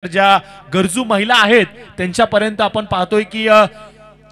ज्या गरजू महिला आहेत त्यांच्यापर्यंत आपण पाहतोय की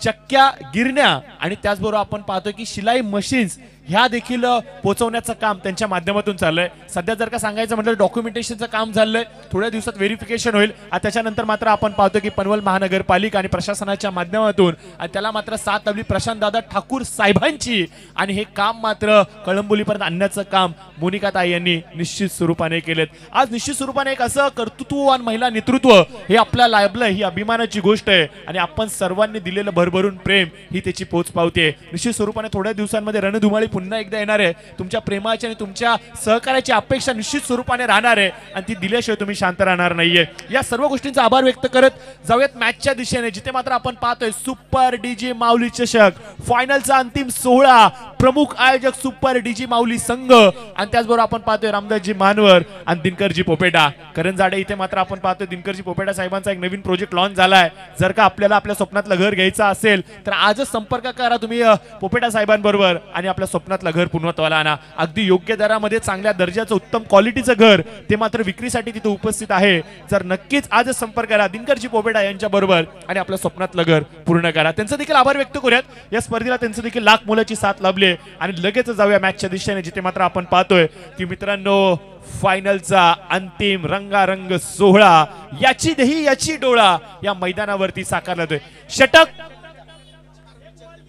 चक्क्या गिरण्या आणि त्याचबरोबर आपण पाहतोय की शिलाई मशीन्स ह्या देखील पोहोचवण्याचं काम त्यांच्या माध्यमातून चाललंय। सध्या जर का सांगायचं म्हटलं डॉक्युमेंटेशनचं काम झालंय, थोड्या दिवसात व्हेरिफिकेशन होईल आणि त्याच्यानंतर मात्र आपण पाहतो की पनवेल महानगरपालिका आणि प्रशासनाच्या माध्यमातून आणि त्याला मात्र साथ लावली प्रशांत दादा ठाकूर साहेबांची आणि हे काम मात्र कळंबोलीपर्यंत आणण्याचं काम मोनिकाताई यांनी निश्चित स्वरूपाने केलेत। आज निश्चित स्वरूपाने एक असं कर्तृत्ववान महिला नेतृत्व हे आपल्याला लाभलं, ही अभिमानाची गोष्ट आहे आणि आपण सर्वांनी दिलेलं भरभरून प्रेम ही त्याची पोच पावते। निश्चित स्वरूपाने थोड्या दिवसांमध्ये रणधुमाळी पुन्हा एकदा येणार आहे। तुमच्या प्रेमाची आणि तुमच्या सहकार्याची अपेक्षा निश्चित स्वरूपाने राहणार आहे आणि ती दिल्याशिवाय तुम्ही शांत राहणार नाहीये। या सर्व गोष्टींचा आभार व्यक्त करत जाऊयात मॅचच्या दिशेने, जिथे मात्र आपण पाहतोय सुपर डीजी माऊली चषक फायनलचा अंतिम सोहळा, प्रमुख आयोजक सुपर डीजी माऊली संघ आणि त्याचबरोबर आपण पाहतोय रामदासजी मानवर आणि दिनकरजी पोपेटा करंजाडे। इथे मात्र आपण पाहतोय दिनकरजी पोपेटा साहेबांचा एक नवीन प्रोजेक्ट लॉन्च झालाय। जर का आपल्याला आपल्या स्वप्नातलं घर घ्यायचं असेल तर आजच संपर्क करा तुम्ही पोपेटा साहेबांबरोबर आणि आपल्या स्वप्नातलं घर पूर्णत्वाला आणा। अगदी योग्य दरामध्ये चांगल्या दर्जाचं उत्तम क्वालिटीचं घर ते मात्र विक्रीसाठी तिथे उपस्थित आहे। जर नक्कीच आजच संपर्क करा दिनकरजी पोपेटा यांच्या बरोबर आणि आपल्या स्वप्नातलं घर पूर्ण करा। त्यांचं देखील आभार व्यक्त करूयात। या स्पर्धेला त्यांचं देखील लाख मोलाची साथ लाभली आणि लगेच जाऊया मॅचच्या दिशेने, जिथे मात्र आपण पाहतोय की मित्रांनो फायनलचा अंतिम रंगारंग सोहळा याची दही याची डोळा या मैदानावरती साकारला जातोय। षटक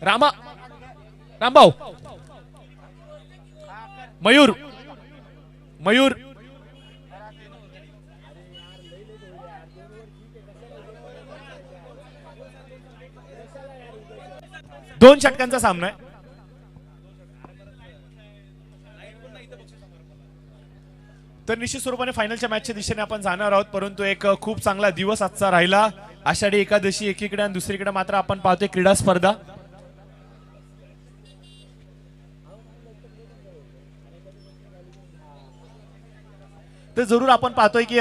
रामभाऊ मयूर दोन षटकांचा सामना आहे। तर निश्चित स्वरूपाने फायनलच्या मॅचच्या दिशेने आपण जाणार आहोत, परंतु एक खूप चांगला दिवस आजचा राहिला। आषाढी एकादशी एकीकडे आणि दुसरीकडे मात्र आपण पाहतोय क्रीडा स्पर्धा। तर जरूर आपण पाहतोय की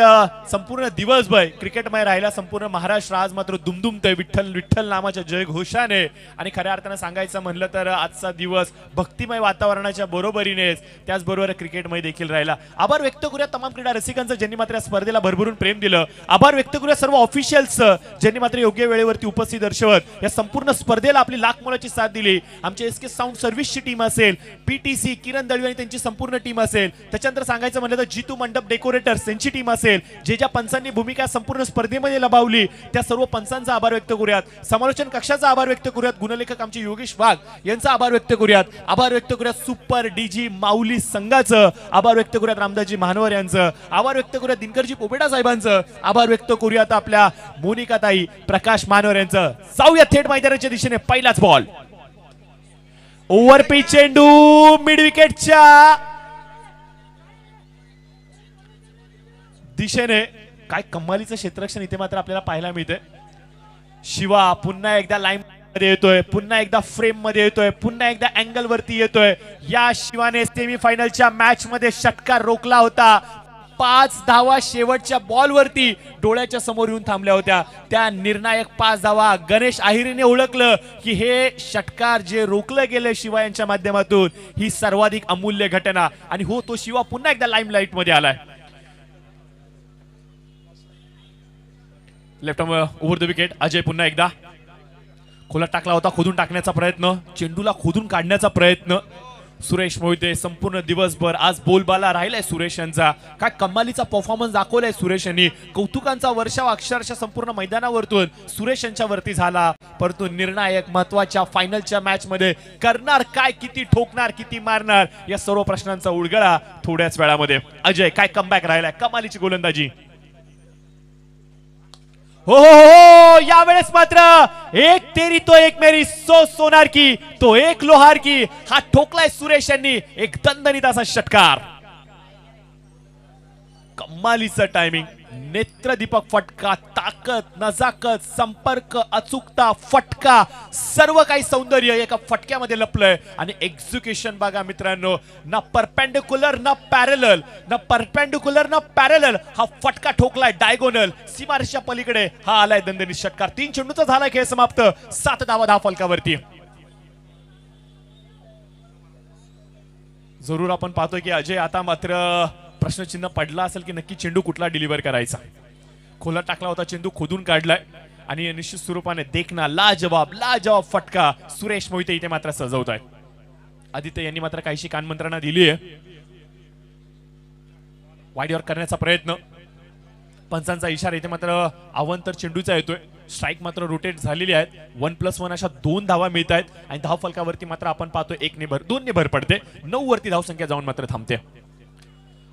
संपूर्ण दिवसभर क्रिकेटमय राहिला संपूर्ण महाराष्ट्र आज मात्र दुमदुमतोय विठ्ठल विठ्ठल नामाच्या जयघोषाने आणि खऱ्या अर्थाने सांगायचं म्हणलं तर आजचा दिवस भक्तिमय वातावरणाच्या बरोबरीनेच त्याचबरोबर क्रिकेटमय देखील राहिला। आभार व्यक्त करूया तमाम क्रीडा रसिकांचं ज्यांनी मात्र या स्पर्धेला भरभरून प्रेम दिलं। आभार व्यक्त करूया सर्व ऑफिशियल्स ज्यांनी मात्र योग्य वेळेवरती उपस्थित दर्शवत या संपूर्ण स्पर्धेला आपली लाख मोलाची साथ दिली। आमचे एसके साऊंड सर्व्हिसची टीम असेल, पीटीसी किरण दळवी आणि त्यांची संपूर्ण टीम असेल, त्याच्यानंतर सांगायचं म्हणलं तर जितू मंडप डेकोरेटर्स त्यांची टीम असेल, जे ज्या पंचांनी भूमिका संपूर्ण स्पर्धेमध्ये लभावली त्या सर्व पंचांचा आभार व्यक्त करूयात। समालोचन कक्षाचा आभार व्यक्त करूयात। गुणलेखक आमचे योगेश वाघ यांचा आभार व्यक्त करूयात। आभार व्यक्त करूयात सुपर डीजी माऊली संघाचं, आभार व्यक्त करूयात रामदासजी मानवर यांचं, आभार व्यक्त करूयात दिनकरजी पोपेटा साहेबांचं, आभार व्यक्त करूयात आपल्या मोनिकाताई प्रकाश मानवर यांचं। जाऊया थेट मैदानाच्या दिशेने। पहिलाच बॉल ओव्हर पिच चेंडू मिड विकेटच्या दिशेने। काय कमालीचं क्षेत्ररक्षण इथे मात्र आपल्याला पाहायला मिळतंय। शिवा पुन्हा एकदा लाईन मध्ये येतोय, पुन्हा एकदा फ्रेम मध्ये येतोय, पुन्हा एकदा अँगल वरती येतोय। या शिवाने सेमीफायनलच्या मॅच मध्ये षटकार रोखला होता। 5 धावा शेवटच्या बॉल वरती डोळ्याच्या समोर येऊन थांबल्या होत्या। त्या निर्णायक 5 धावा गणेश आहिरेने ओळखलं की हे षटकार जे रोखलं गेले शिवा यांच्या माध्यमातून ही सर्वाधिक अमूल्य घटना आणि हो तो शिवा पुन्हा एकदा लाईमलाईट मध्ये आलाय। Left over the wicket Ajay पुन्हा एकदा खोलात टाकला होता, खोदून टाकण्याचा प्रयत्न, चेंडूला खोदून काढण्याचा प्रयत्न। सुरेश मोहिते संपूर्ण दिवसभर आज बोलबाला राहिलाय सुरेश यांचा। काय कमालीचा परफॉर्मन्स दाखवलाय सुरेश यांनी। कौतुकांचा वर्षाव अक्षरशः संपूर्ण मैदानावरतून सुरेश यांच्यावरती झाला, परंतु निर्णायक महत्वाच्या फायनलच्या मॅच मध्ये करणार काय, किती ठोकणार, किती मारणार या सर्व प्रश्नांचा उलगडा थोड्याच वेळामध्ये। अजय काय कमबॅक राहिलाय, कमालीची गोलंदाजी। हो यावेळेस मात्र एक तेरी तो एक मेरी सोनार की तो एक लोहार की हा ठोकलाय सुरेश यांनी। एक दणदणीत असा षटकार, कमालीचं टायमिंग, नेत्रदीपक फटका, ताकद, नजाकत, संपर्क, अचूकता, फटका सर्व काही सौंदर्य एका फटक्यामध्ये लपलंय आणि एक्झिक्युशन बघा मित्रांनो, ना परपेंडिक्युलर ना पॅरलल, ना परपेंडिक्युलर ना पॅरलल हा फटका ठोकलाय डायगोनल सीमारेषेच्या पलीकडे हा आलाय दणदणीत षटकार। 3 चेंडूचा झालाय खेळ समाप्त, 7 धावा धाव फलकावरती। जरूर आपण पाहतोय की अजय आता मात्र प्रश्नचिन्ह पडला असेल की नक्की चेंडू कुठला डिलिव्हर करायचा। खोला टाकला होता चेंडू खोदून काढलाय आणि निश्चित स्वरूपाने देखना लाजवाब फटका सुरेश मोहिते इथे मात्र सजवत आहेत. आदित्य यांनी मात्र काहीशी कानमंत्रणा दिली आहे. वाईडवर करण्याचा प्रयत्न, पंचांचा इशारा इथे मात्र अवंतर चेंडूचा येतोय. स्ट्राइक मात्र रोटेट झालेली आहेत. 1+1 अशा 2 धावा मिळत आहेत आणि धाव फलकावरती मात्र आपण पाहतो 2 ने भर पडते. 9 वरती धावसंख्या जाऊन मात्र थांबते.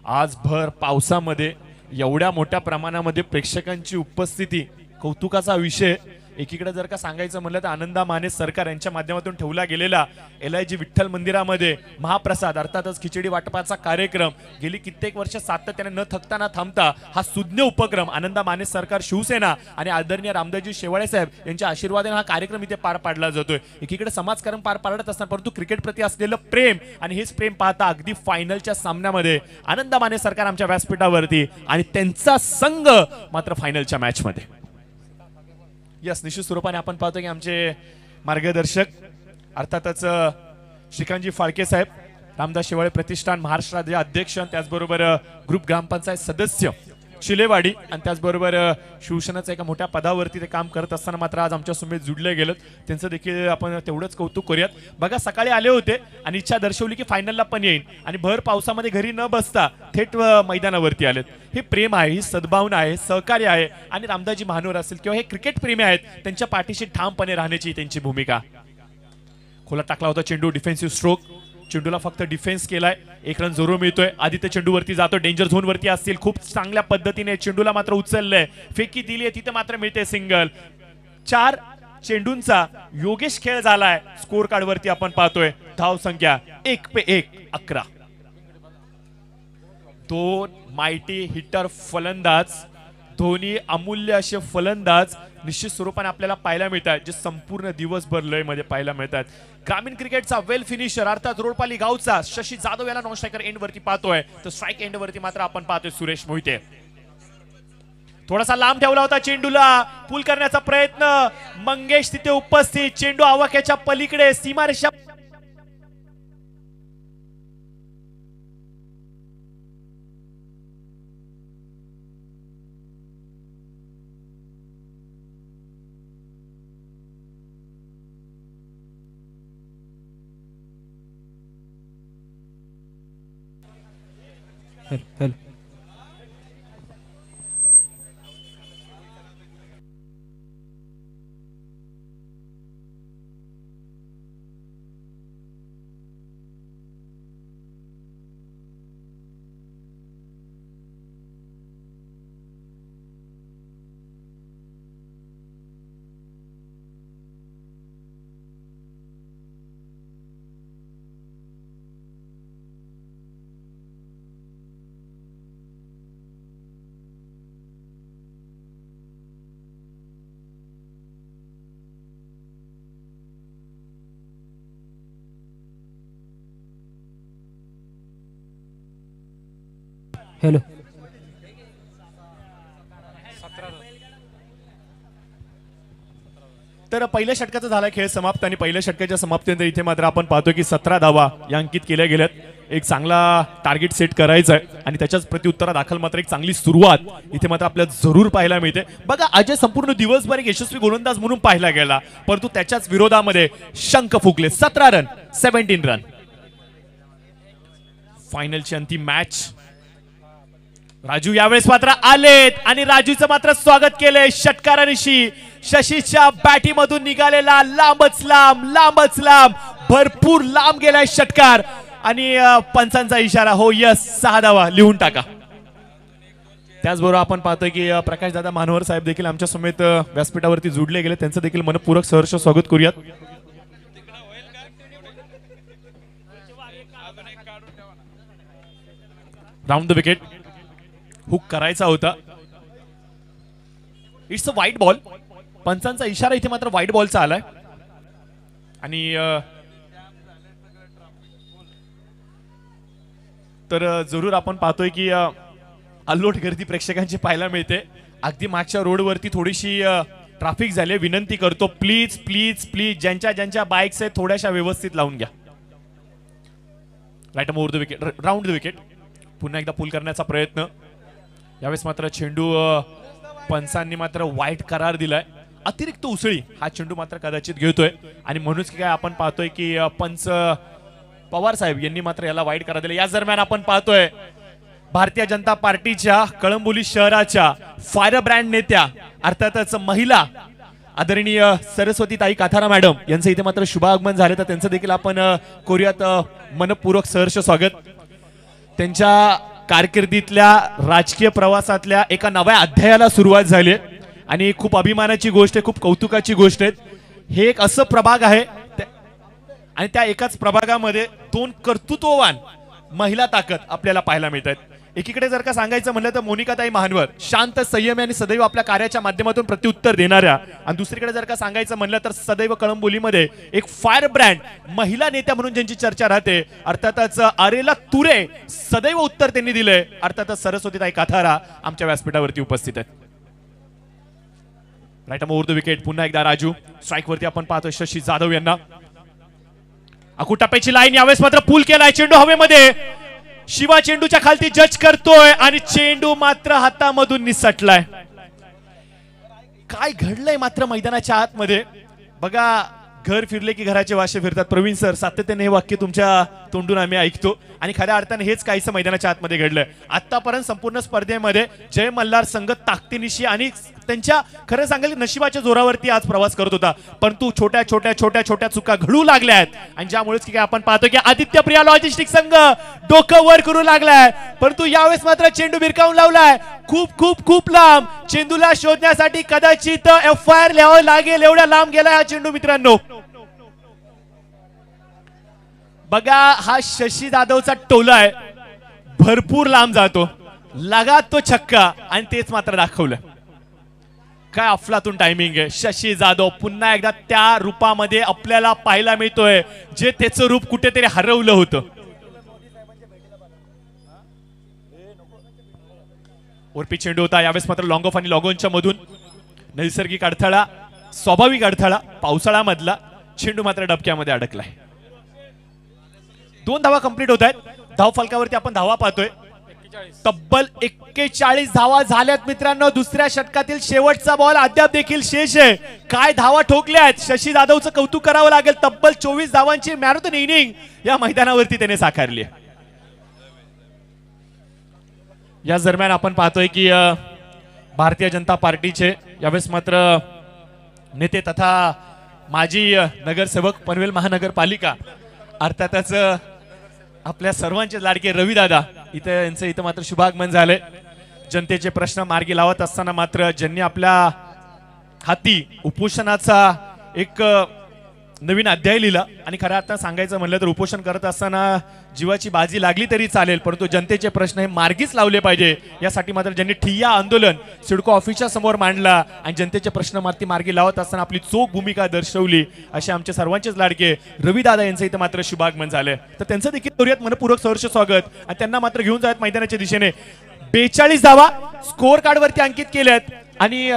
आज भर पावसामध्ये एवढ्या मोठ्या प्रमाणामध्ये प्रेक्षकांची उपस्थिती कौतुकाचा विषय. एकीकडे जर का सांगायचं म्हणलं तर आनंदा माने सरकार यांच्या माध्यमातून ठेवला गेलेला LIG विठ्ठल मंदिरामध्ये महाप्रसाद अर्थातच खिचडी वाटपाचा कार्यक्रम गेली कित्येक वर्ष सातत्याने न थकता न थांबता हा सुज्ञ उपक्रम आनंदा माने सरकार शिवसेना आणि आदरणीय रामदासजी शेवाळे साहेब यांच्या आशीर्वादाने हा कार्यक्रम इथे पार पाडला जातोय. एकीकडे समाजकारण पार पाडत असताना परंतु क्रिकेट प्रती असलेलं प्रेम आणि हेच प्रेम पाहता अगदी फायनलच्या सामन्यामध्ये आनंदा माने सरकार आमच्या व्यासपीठावरती आणि त्यांचा संघ मात्र फायनलच्या मॅच मध्ये. यस, निश्चित स्वरूपाने आपण पाहतो की आमचे मार्गदर्शक अर्थातच श्रीकांतजी फाळके साहेब, रामदास शेवाळे प्रतिष्ठान महाराष्ट्र राज्य अध्यक्ष, त्याचबरोबर ग्रुप ग्रामपंचायत सदस्य शिलेवाडी आणि त्याचबरोबर शिवसेनेच्या एका मोठ्या पदावरती ते काम करत असताना मात्र आज आमच्या समेत जुडले गेलेत. त्यांचं देखील आपण तेवढंच कौतुक करूयात. बघा, सकाळी आले होते आणि इच्छा दर्शवली की फायनलला पण येईन आणि भर पावसामध्ये घरी न बसता थेट मैदानावरती आलेत. हे प्रेम आहे, ही सद्भावना आहे, सहकार्य आहे आणि रामदासजी महानोर असेल किंवा हे क्रिकेट प्रेमी आहेत त्यांच्या पाठीशी ठामपणे राहण्याची त्यांची भूमिका. खोला टाकला होता चेंडू, डिफेन्सिव्ह स्ट्रोक, चेंडूला फक्त डिफेन्स केलाय. 1 रन जरूर मिळतोय. आदित्य चेंडूवरती जातो, डेंजर झोन वरती असतील, खूप चांगल्या पद्धतीने चेंडूला मात्र उचललंय, फेकी दिली तिथे मात्र मिळते सिंगल. 4 चेंडूंचा योगेश खेळ झालाय. स्कोर कार्ड वरती आपण पाहतोय धाव संख्या 1 पे 1 11. 2 माइटी हिटर फलंदाज, दोन्ही अमूल्य असे फलंदाज निश्चित स्वरूपाने आपल्याला पाहायला मिळतात जे संपूर्ण दिवसभर लय मध्ये पाहायला मिळतात. ग्रामीण क्रिकेटचा वेल फिनिशर अर्थात रोडपाली गावचा शशी जाधव याला नॉन स्ट्रायकर एंड वरती पाहतोय, तर स्ट्राइक एंड वरती मात्र आपण पाहतोय सुरेश मोहिते. थोडासा लांब ठेवला होता चेंडूला, पूल करण्याचा प्रयत्न, मंगेश तिथे उपस्थित, चेंडू आवाक्याच्या पलीकडे सीमारेषा. हेलो हेलो तर पहिल्या षटकाचा झाला खेळ समाप्त आणि पहिल्या षटकाच्या समाप्तीनंतर इथे मात्र आपण पाहतो की 17 धावा या अंकित केल्या गेल्यात. एक चांगला टार्गेट सेट करायचा आहे आणि त्याच्याच प्रत्युत्तरादाखल मात्र एक चांगली सुरुवात इथे मात्र आपल्याला जरूर पाहायला मिळते. बघा, अजय संपूर्ण दिवसभर एक यशस्वी गोलंदाज म्हणून पाहिला गेला, परंतु त्याच्याच विरोधामध्ये शंख फुकले. 17 रन 17 रन. फायनलची अंतिम मॅच. राजू यावेळेस मात्र आलेत आणि राजूचं मात्र स्वागत केलंय षटकारांशी. शशीच्या बॅटीमधून निघालेला लांबच लांब भरपूर लांब गेलाय षटकार आणि पंचांचा इशारा. हो यस, 6 धावा लिहून टाका. त्याचबरोबर आपण पाहतोय की प्रकाश दादा मानवर साहेब देखील आमच्या समेत व्यासपीठावरती जोडले गेले. त्यांचं देखील मनपूर्वक सहर्ष स्वागत करूयात. राऊंड द विकेट हुक करायचा होता. It's a white ball. पंचांचा इशारा इथे मात्र व्हाईट बॉलचा आलाय आणि तर जरूर आपण पाहतोय की अल्लोट गर्दी प्रेक्षकांची पाहायला मिळते. अगदी मागच्या रोडवरती थोडीशी ट्रॅफिक झाली. विनंती करतो प्लीज प्लीज प्लीज ज्यांच्या बाईक्स आहेत थोड्याशा व्यवस्थित लावून घ्या. Right over the wicket, round the wicket. पुन्हा एकदा पूल करण्याचा प्रयत्न. यावेळेस मात्र चेंडू पंचांनी मात्र वाईट करार दिलाय. अतिरिक्त उसळी हा चेंडू मात्र कदाचित घेतोय आणि म्हणूनच काय आपण पाहतोय की पंच पवार साहेब यांनी मात्र याला वाईट करार दिला. या दरम्यान आपण पाहतोय भारतीय जनता पार्टीच्या कळंबोली शहराच्या फायर ब्रँड नेत्या अर्थातच महिला आदरणीय सरस्वतीताई काथारा मॅडम यांचं इथे मात्र शुभागमन झाले, तर त्यांचं देखील आपण करूयात मनपूर्वक सहर्ष स्वागत. त्यांच्या कारकिर्दीतल्या राजकीय प्रवासातल्या एका नव्या अध्यायाला सुरुवात झाली आणि खूप अभिमानाची गोष्ट आहे, खूप कौतुकाची गोष्ट आहे. हे एक असं प्रभाग आहे आणि त्या एकाच प्रभागामध्ये दोन कर्तृत्ववान महिला ताकद आपल्याला पाहायला मिळतात. एकीकडे जर का सांगायचं म्हणलं तर मोनिकाताई महानवर शांत संयमी आणि सदैव आपल्या कार्याच्या माध्यमातून प्रत्युत्तर देणाऱ्या, आणि दुसरीकडे जर का सांगायचं म्हणलं तर सदैव कळंबोलीमध्ये एक फायर ब्रँड महिला नेत्या म्हणून ज्यांची चर्चा राहते अर्थातच अरेला तुरे सदैव उत्तर त्यांनी दिले. अर्थातच सरस्वतीताई काथारा आमच्या व्यासपीठावरती उपस्थित आहेत. राईट ओव्हर द विकेट पुन्हा एकदा राजू स्ट्राइक वरती आपण पाहतोय शशी जाधव यांना. अकुटप्प्याची लाईन यावेळेस मात्र पूल केलाय, चेंडू हवेमध्ये, शिवा चेंडूच्या खालती जज करतोय आणि चेंडू मात्र हातामधून निसटलाय. काय घडलंय मात्र मैदानाच्या आतमध्ये बघा. घर फिरले की घराचे वाशे फिरतात. प्रवीण सर सातत्याने हे वाक्य तुमच्या तोंडून आम्ही ऐकतो आणि खऱ्या अर्थाने हेच काहीसं मैदानाच्या आतमध्ये घडलंय. आतापर्यंत संपूर्ण स्पर्धेमध्ये जय मल्हार संघ ताकदीनिशी आणि त्यांच्या खरं सांगाल नशिबाच्या जोरावरती आज प्रवास करत होता, परंतु छोट्या छोट्या छोट्या छोट्या चुका घडू लागल्या आहेत आणि ज्यामुळेच की आपण पाहतो की आदित्य प्रिया लॉजिस्टिक संघ डोकं वर करू लागलाय, परंतु यावेळेस मात्र चेंडू भिरकावून लावलाय खूप खूप खूप लांब. चेंडूला शोधण्यासाठी कदाचित एफआयआर लिहावं लागेल एवढ्या लांब गेलाय हा चेंडू मित्रांनो. बघा हा शशी जाधवचा टोला आहे, भरपूर लांब जातो, लगात तो छक्का आणि तेच मात्र दाखवलं. काय अफलातून टायमिंग आहे. शशी जाधव पुन्हा एकदा त्या रूपामध्ये आपल्याला पाहायला मिळतोय जे त्याचं रूप कुठेतरी हरवलं होतं. ओरपी चेंडू होता यावेळेस मात्र लॉंग ऑफ आणि लॉगॉनच्या मधून नैसर्गिक अडथळा, स्वाभाविक अडथळा पावसाळ्यामधला चेंडू मात्र डबक्यामध्ये अडकलाय. 2 धावा कंप्लीट होत आहेत. धाव फलकावरती आपण धावा पाहतोय. तब्बल 41 धावा झाल्यात मित्रांनो. दुसऱ्या षटकातील शेवटचा बॉल अद्याप देखील शेष आहे. काय धावा ठोकल्यात. शशी जाधवचं कौतुक करावं लागेल. तब्बल 24 धावांची मॅरेथॉन इनिंग या मैदानावरती त्याने साकारली. या दरम्यान आपण पाहतोय की भारतीय जनता पार्टीचे यावेळेस मात्र नेते तथा माजी नगरसेवक पनवेल महानगरपालिका अर्थातच आपल्या सर्वांचे लाडके रविदादा इथं मात्र शुभागमन झाले. जनतेचे प्रश्न मार्गी लावत असताना मात्र ज्यांनी आपल्या हाती उपोषणाचा एक नवीन अध्याय लिहिला आणि खऱ्या अर्थानं सांगायचं म्हणलं तर उपोषण करत असताना जीवाची बाजी लागली तरी चालेल, परंतु जनतेचे प्रश्न हे मार्गीच लावले पाहिजे यासाठी मात्र ज्यांनी ठिय्या आंदोलन सिडको ऑफिसच्या समोर मांडला आणि जनतेचे प्रश्न मार्गी लावत असताना आपली चोख भूमिका दर्शवली असे आमचे सर्वांचेच लाडके रविदादा यांचं इथं मात्र शुभागमन झाले. तर त्यांचं देखील करूयात मनपूर्वक सहर्ष स्वागत आणि त्यांना मात्र घेऊन जात मैदानाच्या दिशेने. 42 धावा स्कोअर कार्ड वरती अंकित केल्यात आणि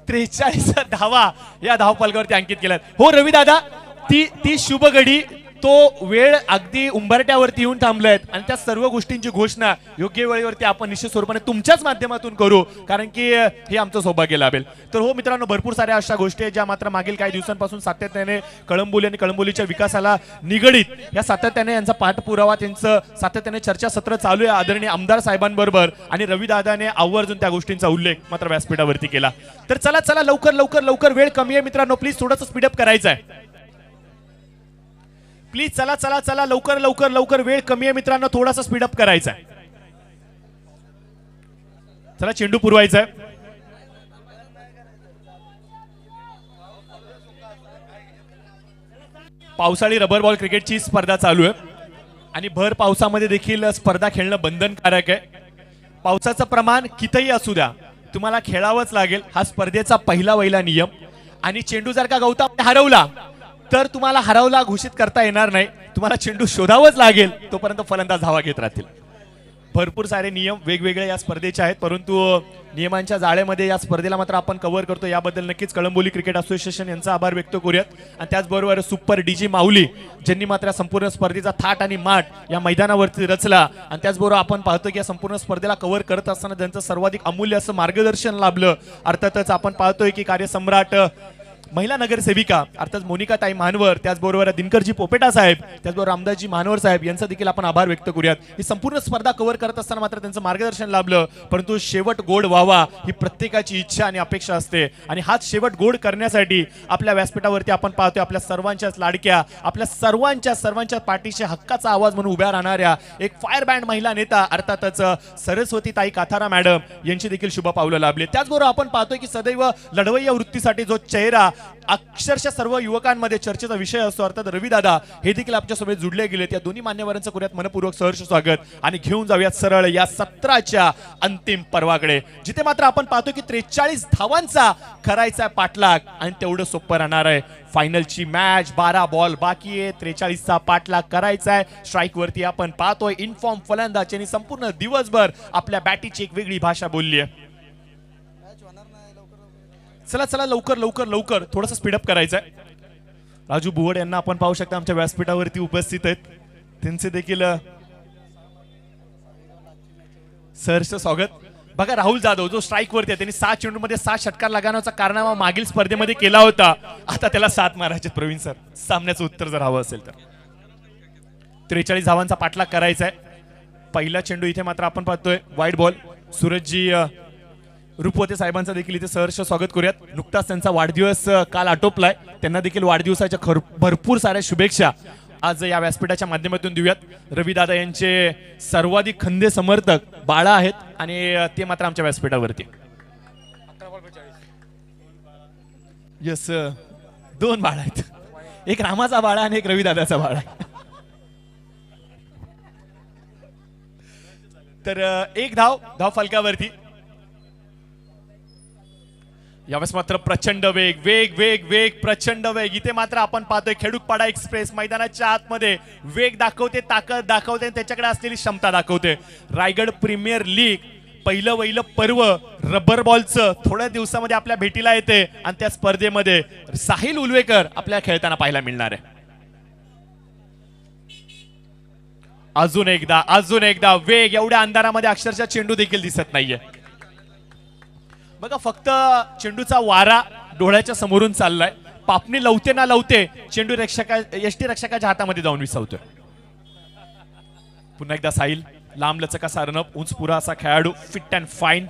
43 धावा या धावफलकावरती अंकित केल्यात. हो रवी दादा, ती शुभ घडी, तो वेळ अगदी उंबरट्यावरती येऊन थांबलायत आणि त्या सर्व गोष्टींची घोषणा योग्य वेळेवरती आपण निश्चित स्वरूपाने तुमच्याच माध्यमातून करू, कारण की हे आमचं सौभाग्य लाभेल. तर हो मित्रांनो, भरपूर साऱ्या अशा गोष्टी आहेत ज्या मात्र मागील काही दिवसांपासून सातत्याने कळंबोली आणि कळंबोलीच्या विकासाला निगडीत या सातत्याने यांचा पाठपुरावा, त्यांचं सातत्याने चर्चासत्र चालू आहे आदरणीय आमदार साहेबांबरोबर आणि रविदादाने आवर्जून त्या गोष्टींचा उल्लेख मात्र व्यासपीठावरती केला. तर चला चला लवकर लवकर लवकर, वेळ कमी आहे मित्रांनो, प्लीज थोडंसं स्पीडअप करायचं आहे. प्लीज चला चला चला लवकर लवकर लवकर, वेळ कमी आहे मित्रांनो, थोडासा स्पीडअप करायचा आहे. चला चेंडू पुरवायचा आहे. पावसाळी रबर बॉल क्रिकेटची स्पर्धा चालू आहे आणि भर पावसामध्ये देखील स्पर्धा खेळणं बंधनकारक आहे. पावसाचं प्रमाण कितीही असू द्या, तुम्हाला खेळावंच लागेल, हा स्पर्धेचा पहिला नियम. आणि चेंडू जर का गौतम हरवला तर तुम्हाला हरवला घोषित करता येणार नाही, तुम्हाला चेंडू शोधावंच लागेल, तोपर्यंत फलंदाज धावा घेत राहतील. भरपूर सारे नियम वेगवेगळे या स्पर्धेचे आहेत, परंतु नियमांच्या जाळ्यामध्ये या स्पर्धेला मात्र आपण कव्हर करतो, याबद्दल नक्कीच कळंबोली क्रिकेट असोसिएशन यांचा आभार व्यक्त करूयात. आणि त्याचबरोबर सुपर डीजी माऊली ज्यांनी मात्र संपूर्ण स्पर्धेचा थाट आणि माट या मैदानावरती रचला. आणि त्याचबरोबर आपण पाहतो की या संपूर्ण स्पर्धेला कव्हर करत असताना त्यांचं सर्वाधिक अमूल्य असं मार्गदर्शन लाभलं. अर्थातच आपण पाहतोय की कार्यसम्राट महिला नगरसेविका अर्थात मोनिका ताई मानवर, त्याचबरोबर दिनकरजी पोपेटा साहेब, त्याचबरोबर रामदासजी मानवर साहेब यांचा देखील आपण आभार व्यक्त करूयात. ही संपूर्ण स्पर्धा कव्हर करत असताना मात्र त्यांचं मार्गदर्शन लाभलं, परंतु शेवट गोड व्हावा ही प्रत्येकाची इच्छा आणि अपेक्षा असते. आणि हाच शेवट गोड करण्यासाठी आपल्या व्यासपीठावरती आपण पाहतोय आपल्या सर्वांच्याच लाडक्या, आपल्या सर्वांच्या पाठीशी हक्काचा आवाज म्हणून उभ्या राहणाऱ्या एक फायर बँड महिला नेता अर्थातच सरस्वती ताई काथारा मॅडम यांची देखील शुभ पावलं लाभले. त्याचबरोबर आपण पाहतोय की सदैव लढवय्या वृत्तीसाठी जो चेहरा अक्षरशः सर्व युवकांमध्ये चर्चेचा विषय असतो, अर्थात रविदादा हे देखील आपल्यासोबत जुडले गेले. त्या दोन्ही मान्यवरांचं करूयात मनपूर्वक सहर्ष स्वागत आणि घेऊन जाऊयात सरळ या सत्राच्या अंतिम पर्वाकडे, जिथे मात्र आपण पाहतो की 43 धावांचा करायचा पाठलाग आणि तेवढं सोपं राहणार आहे. फायनलची मॅच 12 बॉल बाकी आहे, 43चा पाठलाग करायचा आहे. स्ट्राईक वरती आपण पाहतोय इनफॉर्म फलंदाज यांनी संपूर्ण दिवसभर आपल्या बॅटीची एक वेगळी भाषा बोलली आहे. चला लवकर थोडंसं स्पीडअप करायचंय. राजू बुवड यांना आपण पाहू शकता आमच्या व्यासपीठावरती उपस्थित आहेत, त्यांचे देखील सहर्ष स्वागत. बघा राहुल जाधव जो स्ट्राईक वरती आहे, त्यांनी 6 चेंडूमध्ये 6 षटकार लगावण्याचा कारनामा मागील स्पर्धेमध्ये केला होता. आता त्याला 7 मारायचे प्रवीण सर, सामन्याचं उत्तर जर हवं असेल तर. 43 धावांचा पाठलाग करायचा आहे. पहिला चेंडू इथे मात्र आपण पाहतोय वाईट बॉल. सूरजजी रुपवते साहेबांचा देखील इथे सहर्ष स्वागत करूयात. नुकताच त्यांचा वाढदिवस काल आटोपलाय, त्यांना देखील वाढदिवसाच्या भरपूर साऱ्या शुभेच्छा आज या व्यासपीठाच्या माध्यमातून देऊयात. रविदादा यांचे सर्वाधिक खंदे समर्थक बाळा आहेत आणि ते मात्र आमच्या व्यासपीठावरती. यस, 2 बाळा आहेत, एक रामाचा बाळा आणि एक रविदादाचा बाळा. तर एक धाव फलकावरती. यावेळेस मात्र प्रचंड वेग प्रचंड वेग. इथे मात्र आपण पाहतोय खेडूकपाडा एक्सप्रेस मैदानाच्या आतमध्ये वेग दाखवते, ताकद दाखवते, त्याच्याकडे असलेली क्षमता दाखवते. रायगड प्रीमियर लीग पहिलं पर्व रबर बॉलचं थोड्या दिवसामध्ये आपल्या भेटीला येते आणि त्या स्पर्धेमध्ये साहिल उलवेकर आपल्या खेळताना पाहायला मिळणार आहे. अजून एकदा वेग. एवढ्या अंधारामध्ये अक्षरशः चेंडू देखील दिसत नाहीये. बघा फक्त चेंडूचा वारा डोळ्याच्या समोरून चाललाय, पापणी लवते ना लवते चेंडू यष्टी रक्षकाच्या हातामध्ये जाऊन विसावतोय. पुन्हा एकदा साहिल, लांब लचका सारनप, उंच पुरा असा खेळाडू, फिट अँड फाईन.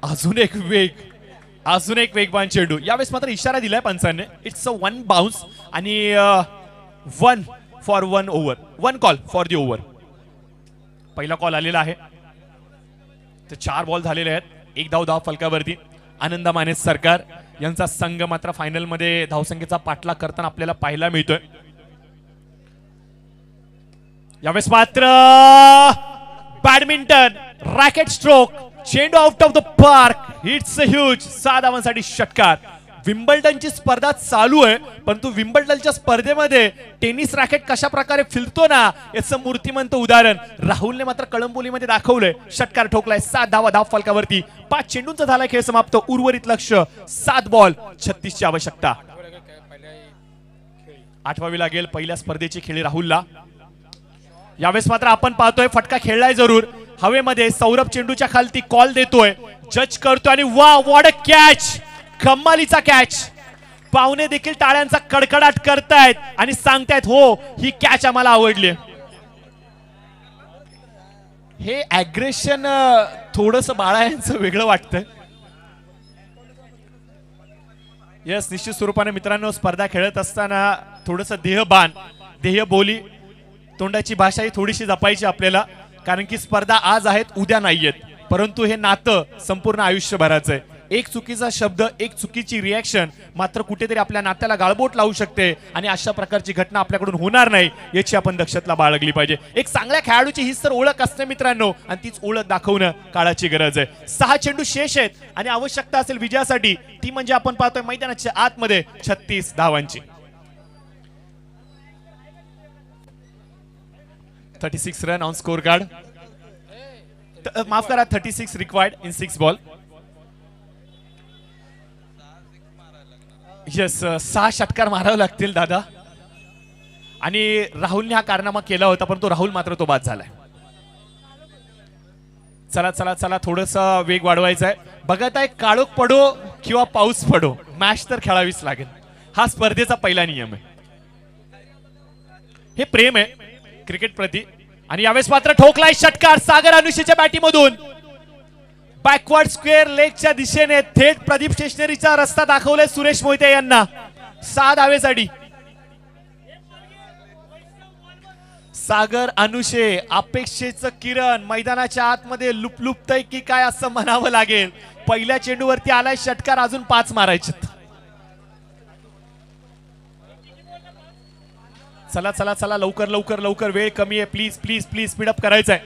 अजून एक वेगवान चेंडू. यावेळेस मात्र इशारा दिलाय पंचांनी, इट्स अ 1 बाउन्स आणि 1 for 1 over, 1 call for the over. पहिला कॉल आलेला आहे. 4 बॉल झालेले आहेत, 1 धाव फलकावरती. आनंद माने सरकार यांचा संघ मात्र फायनल मध्ये धावसंख्येचा पाठलाग करताना आपल्याला पाहायला मिळतोय. यावेळेस मात्र बॅडमिंटन रॅकेट स्ट्रोक, चेंडू out of the park, it's a huge. 6 धावांसाठी षटकार. विम्बल्डनची स्पर्धा चालू आहे, परंतु विम्बल्डनच्या स्पर्धेमध्ये टेनिस रॅकेट कशा प्रकारे फिरतो ना याचं मूर्तिमंत उदाहरण राहुलने मात्र कळंबोलीमध्ये दाखवलंय. षटकार ठोकलाय. 7 धाव फलकावरती. 5 चेंडूंचा झाला खेळ समाप्त. उर्वरित लक्ष 7 बॉल 36 ची आवश्यकता. आठवावी लागेल पहिल्या स्पर्धेची खेळी राहुलला. यावेळेस मात्र आपण पाहतोय फटका खेळलाय जरूर हवेमध्ये. सौरभ चेंडूच्या खालती कॉल देतोय, जज करतोय आणि वा व्हॉट अ कॅच, कमालीचा कॅच. पाहुणे देखील टाळ्यांचा कडकडाट करतायत आणि सांगतायत हो ही कॅच आम्हाला आवडली. हे अग्रेशन थोडस बाळा यांचं वेगळं वाटतंय. यस, निश्चित स्वरूपाने मित्रांनो स्पर्धा खेळत असताना थोडस देहबान, देहबोली, तोंडाची भाषा ही थोडीशी जपायची आपल्याला, कारण की स्पर्धा आज आहेत उद्या नाहीयेत, परंतु हे नातं संपूर्ण आयुष्यभराचं आहे. एक चुकीचा शब्द, एक चुकीची रिॲक्शन मात्र कुठेतरी आपल्या नात्याला गाळबोट लावू शकते आणि अशा प्रकारची घटना आपल्याकडून होणार नाही याची आपण दक्षता बाळगली पाहिजे. एक चांगल्या खेळाडूची हीच तर ओळख असते मित्रांनो, आणि तीच ओळख दाखवणं काळाची गरज आहे. 6 चेंडू शेष आहेत आणि आवश्यकता असेल विजयासाठी, ती म्हणजे आपण पाहतोय मैदानाच्या आतमध्ये 36 धावांची. 36 रन ऑन स्कोर कार्ड. माफ करा, 36 रिक्वायर्ड इन 6 बॉल. यस, 6 षटकार मारावे लागतील दादा. आणि राहुलने हा कारनामा केला होता, पण तो राहुल मात्र तो बाद झालाय. चला चला चला, थोडस वेग वाढवायचा आहे. बघत आहे, काळोख पडो किंवा पाऊस पडो, मॅच तर खेळावीच लागेल. हा स्पर्धेचा पहिला नियम आहे. हे प्रेम आहे क्रिकेट प्रती. आणि यावेळेस मात्र ठोकलाय षटकार सागर अनुशीच्या बॅटीमधून. बॅकवर्ड स्क्वेअर लेगच्या दिशेने थेट प्रदीप स्टेशनरीचा रस्ता दाखवलाय सुरेश मोहिते यांना 6 धावेसाठी. सागर अनुशे, अपेक्षेचं किरण मैदानाच्या आतमध्ये लुपलुपतय की काय असं म्हणावं लागेल. पहिल्या चेंडूवरती आलाय षटकार, अजून 5 मारायचे. चला चला चला, लवकर लवकर लवकर, वेळ कमी आहे. प्लीज प्लीज प्लीज स्पीडअप करायचंय.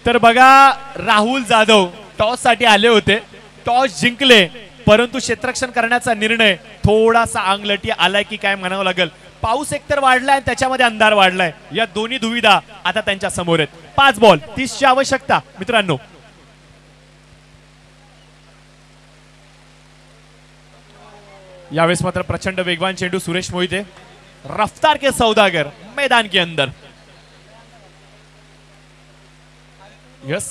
तर बघा, राहुल जाधव टॉस साठी आले होते, टॉस जिंकले, परंतु क्षेत्ररक्षण करण्याचा निर्णय थोडासा अंगलटी आलाय की काय म्हणावं लागेल. पाऊस एकतर वाढलाय आणि त्याच्यामध्ये अंधार वाढलाय. या दोन्ही दुविधा आता त्यांच्या समोर आहेत. 5 बॉल 30 ची आवश्यकता मित्रांनो. यावेळेस मात्र प्रचंड वेगवान चेंडू. सुरेश मोहिते, रफ्तार के सौदागर मैदान के अंदर. यस,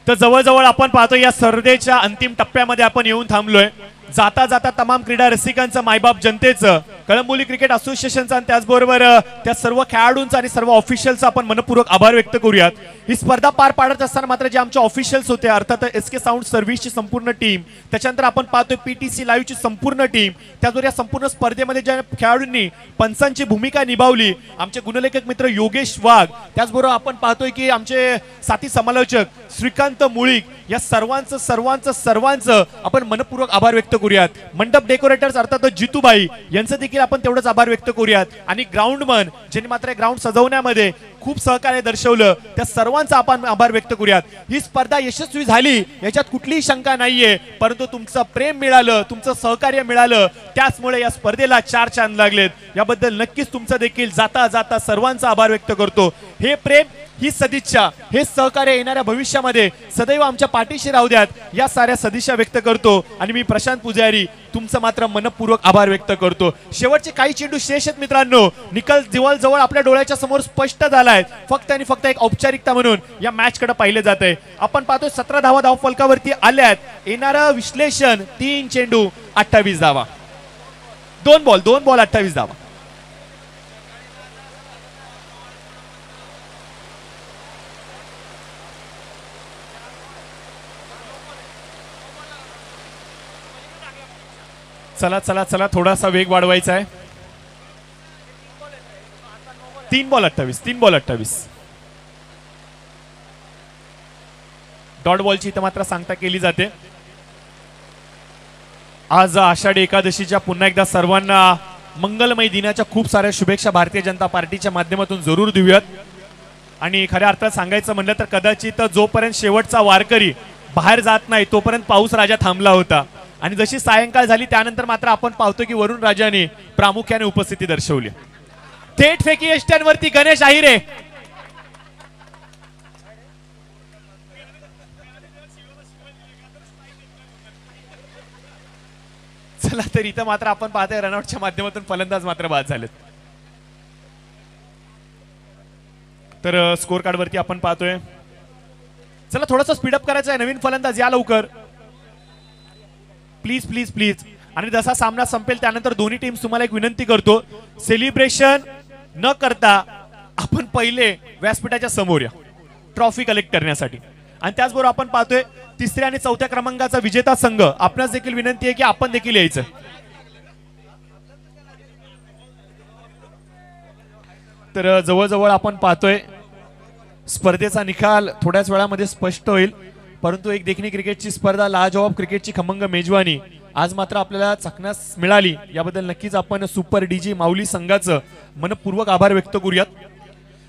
तर जवळजवळ आपण पाहतो या स्पर्धेच्या अंतिम टप्प्यामध्ये आपण येऊन थांबलोय. जाता जाता तमाम क्रीडा रसिकांचं, मायबाप जनतेचं, कळंबोली क्रिकेट असोसिएशनचं आणि त्याचबरोबर त्या सर्व खेळाडूंचा आणि सर्व ऑफिशियलचा आपण मनपूर्वक आभार व्यक्त करूयात. ही स्पर्धा पार पाडत असताना मात्र जे आमचे ऑफिशियल्स होते, अर्थात SK साऊंड सर्व्हिसची संपूर्ण टीम, त्याच्यानंतर आपण पाहतोय PTC लाईव्हची संपूर्ण टीम, त्याचबरोबर या संपूर्ण स्पर्धेमध्ये ज्या खेळाडूंनी पंचांची भूमिका निभावली, आमचे गुणलेखक मित्र योगेश वाघ, त्याचबरोबर आपण पाहतोय की आमचे साथी समालोचक श्रीकांत मुळीक, या सर्वांचं आपण मनपूर्वक आभार व्यक्त करूयात. मंडप डेकोरेटर्स अर्थात जितूबाई यांचं देखील आपण तेवढंच आभार व्यक्त करूयात. आणि ग्राउंडमन ज्यांनी मात्र ग्राउंड सजवण्यामध्ये खूप सहकार्य दर्शवलं, त्या सर्वांचा आपण आभार व्यक्त करूयात. ही स्पर्धा यशस्वी झाली याच्यात कुठलीही शंका नाहीये, परंतु तुमचं प्रेम मिळालं, तुमचं सहकार्य मिळालं, त्याचमुळे या स्पर्धेला 4 चांद लागलेत. याबद्दल नक्कीच तुमचं देखील जाता जाता सर्वांचा आभार व्यक्त करतो. हे प्रेम, ही सदिच्छा, हे सहकार्य येणाऱ्या भविष्यामध्ये सदैव आमच्या पाठीशी राहू द्यात, या साऱ्या सदिच्छा व्यक्त करतो. आणि मी प्रशांत पुजारी तुमचं मात्र मनपूर्वक आभार व्यक्त करतो. शेवटचे काही चेंडू शेष आहेत मित्रांनो. निकाल जवळ आपल्या डोळ्याच्या समोर स्पष्ट झालाय. फक्त आणि फक्त एक औपचारिकता म्हणून या मॅच कडे पाहिले जात आहे. आपण पाहतो 17 धावा धाव फलकावरती आल्यात. येणारं विश्लेषण 3 चेंडू 28 धावा, 2 बॉल 28 धावा. चला चला चला, थोडासा वेग वाढवायचा आहे. 3 बॉल 28. डॉट बॉलची इथं मात्र सांगता केली जाते. आज आषाढी एकादशीच्या पुन्हा एकदा सर्वांना मंगलमय दिनाच्या खूप साऱ्या शुभेच्छा भारतीय जनता पार्टीच्या माध्यमातून जरूर देऊयात. आणि खऱ्या अर्थात सांगायचं म्हणलं तर कदाचित जोपर्यंत शेवटचा वारकरी बाहेर जात नाही तोपर्यंत पाऊस राजा थांबला होता. आणि जशी सायंकाळ झाली त्यानंतर मात्र आपण पाहतो की वरुण राजाने प्रामुख्याने उपस्थिती दर्शवली. थेट फेकी यष्ट्यांवरती गणेश आहिरे. चला, तर इथं मात्र आपण पाहतोय रनआउटच्या माध्यमातून फलंदाज मात्र बाद झालेत. तर स्कोर कार्ड वरती आपण पाहतोय, चला थोडंसं स्पीडअप करायचं आहे. नवीन फलंदाज या लवकर, प्लीज प्लीज प्लीज. आणि जसा सामना संपेल त्यानंतर दोन्ही टीम तुम्हाला एक विनंती करतो, सेलिब्रेशन न करता आपण पहिले व्यासपीठाच्या समोर या ट्रॉफी कलेक्ट करण्यासाठी. आणि त्याचबरोबर आपण पाहतोय 3ऱ्या आणि 4थ्या क्रमांकाचा विजेता संघ, आपणास देखील विनंती आहे की आपण देखील यायचं. तर जवळजवळ आपण पाहतोय स्पर्धेचा निकाल थोड्याच वेळामध्ये स्पष्ट होईल. परंतु एक देखणी क्रिकेटची स्पर्धा, लाजवाब क्रिकेटची खमंग मेजवानी आज मात्र आपल्याला चकण्यास मिळाली याबद्दल नक्कीच आपण सुपर डीजी माऊली संघाचं मनपूर्वक आभार व्यक्त करूयात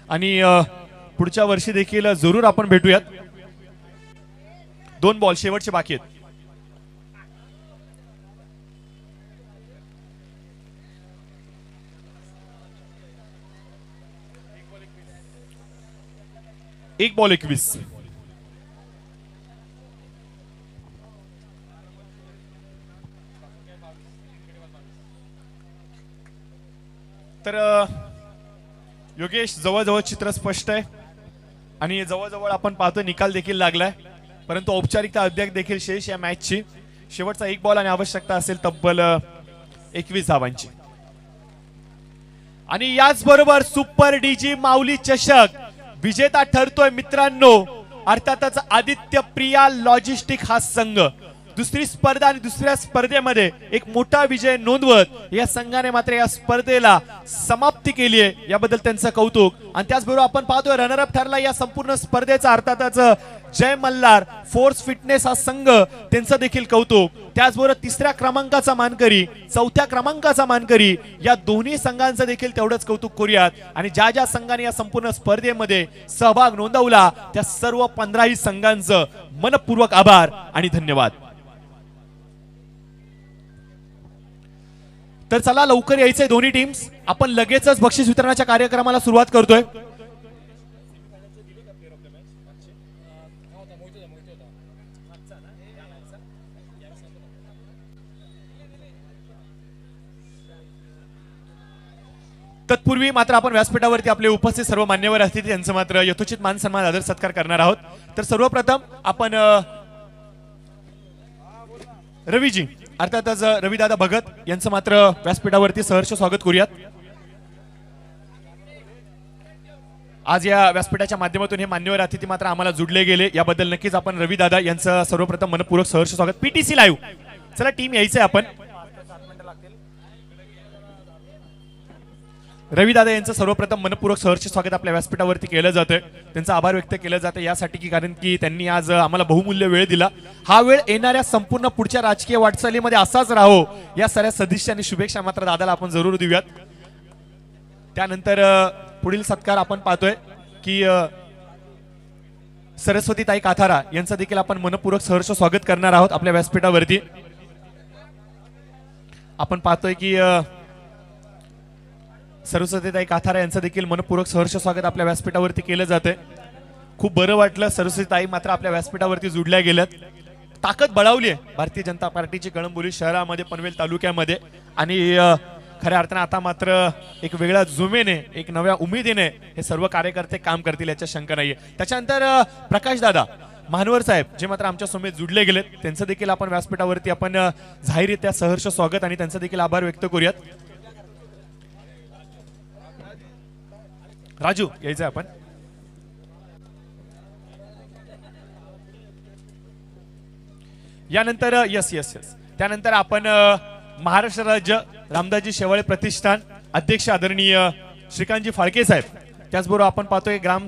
आणि पुढच्या वर्षी देखील जरूर आपण भेटूयात. 2 बॉल शेवटचे बाकी आहेत. एक बॉल 21. तर योगेश जवळजवळ चित्र स्पष्ट आहे आणि जवळजवळ आपण पाहतो निकाल देखील लागलाय, परंतु औपचारिकता अद्याप देखील शेष या मॅचची. शेवटचा 1 बॉल आणि आवश्यकता असेल तब्बल 21 धावांची. आणि याचबरोबर सुपर डीजी माऊली चषक विजेता ठरतोय मित्रांनो, अर्थातच आदित्य प्रिया लॉजिस्टिक हा संघ. दुसरी स्पर्धा आणि दुसऱ्या स्पर्धेमध्ये एक मोठा विजय नोंदवत या संघाने मात्र या स्पर्धेला समाप्ती केली आहे, याबद्दल त्यांचं कौतुक. आणि त्याचबरोबर आपण पाहतोय रनरअप ठरला या संपूर्ण स्पर्धेचा अर्थातच जय मल्हार फोर्स फिटनेस हा संघ, त्यांचं देखील कौतुक. त्याचबरोबर 3ऱ्या क्रमांकाचा मानकरी 4थ्या क्रमांकाचा मानकरी या दोन्ही संघांचं देखील तेवढंच कौतुक करूयात. आणि ज्या ज्या संघाने या संपूर्ण स्पर्धेमध्ये सहभाग नोंदवला त्या सर्व 15ही संघांचं मनपूर्वक आभार आणि धन्यवाद. तर चला लवकर यायचंय दोन्ही टीम्स. आपण लगेचच बक्षीस वितरणाच्या कार्यक्रमाला सुरुवात करतोय. तत्पूर्वी मात्र आपण व्यासपीठावरती आपले उपस्थित सर्व मान्यवर असतील त्यांचं मात्र यथोचित मान सन्मान आदर सत्कार करणार आहोत. तर सर्वप्रथम आपण रवीजी अर्थातच रविदादा भगत यांचं मात्र व्यासपीठावरती सहर्ष स्वागत करूयात. आज या व्यासपीठाच्या माध्यमातून हे मान्यवर अतिथी मात्र आम्हाला जुडले गेले, याबद्दल नक्कीच आपण रविदादा यांचं सर्वप्रथम मनपूर्वक सहर्ष स्वागत. पीटीसी लाईव्ह चला टीम यायचंय आपण. रविदादा यांचं सर्वप्रथम मनपूर्वक सहर्ष स्वागत आपल्या व्यासपीठावरती केलं जातं. त्यांचा आभार व्यक्त केलं जातं यासाठी की कारण की त्यांनी आज आम्हाला बहुमूल्य वेळ दिला. हा वेळ येणाऱ्या संपूर्ण पुढच्या राजकीय वाटचालीमध्ये असाच राहो या साऱ्या सदिच्छा आणि शुभेच्छा मात्र दादाला आपण जरूर देऊयात. त्यानंतर पुढील सत्कार आपण पाहतोय की सरस्वती ताई काथारा यांचं देखील आपण मनपूर्वक सहर्ष स्वागत करणार आहोत आपल्या व्यासपीठावरती. आपण पाहतोय की सरस्वतीताई काथारा यांचं देखील मनपूर्वक सहर्ष स्वागत आपल्या व्यासपीठावरती केलं जातंय. खूप बरं वाटलं सरस्वतीताई मात्र आपल्या व्यासपीठावरती जुडल्या गेल्यात. ताकद बळावली आहे भारतीय जनता पार्टीची कळंबोली शहरामध्ये पनवेल तालुक्यामध्ये आणि खऱ्या अर्थाने आता मात्र एक वेगळ्या जुमेने एक नव्या उमेदीने हे सर्व कार्यकर्ते काम करतील याच्या शंका नाहीये. त्याच्यानंतर प्रकाश दादा महानवर साहेब जे मात्र आमच्या समेत जुडले गेलेत त्यांचं देखील आपण व्यासपीठावरती आपण जाहीररित्या सहर्ष स्वागत आणि त्यांचं देखील आभार व्यक्त करूयात. राजू यायचं आपण. यानंतर यस यस यस त्यानंतर आपण महाराष्ट्र राज्य रामदासजी शेवाळे प्रतिष्ठान अध्यक्ष आदरणीय श्रीकांतजी फाळके साहेब, त्याचबरोबर आपण पाहतोय ग्राम